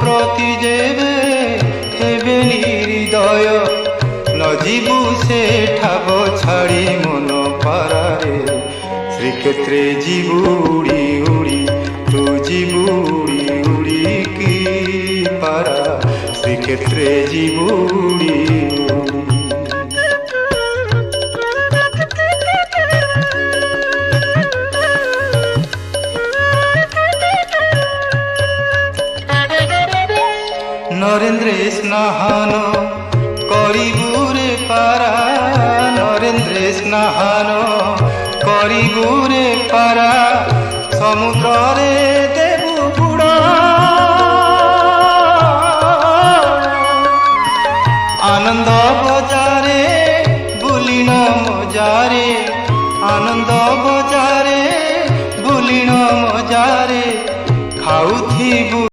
প্রতি যেবে হেবে নিহৃদয় ন যিবু সে ঠাব ছাড়ি মন পারারে শ্রীক্ষেত্রে যিবু উড়ি উড়ি তু যিবু উড়ি উড়ি কি পারা শ্রীক্ষেত্রে যিবু উড়ি উড়ি। নরেন্দ্রে স্নাহান করিবুরে পারা নরেন্দ্রে স্নাহান করিবুরে পারা সমুদ্রে দেবু বুড় আনন্দ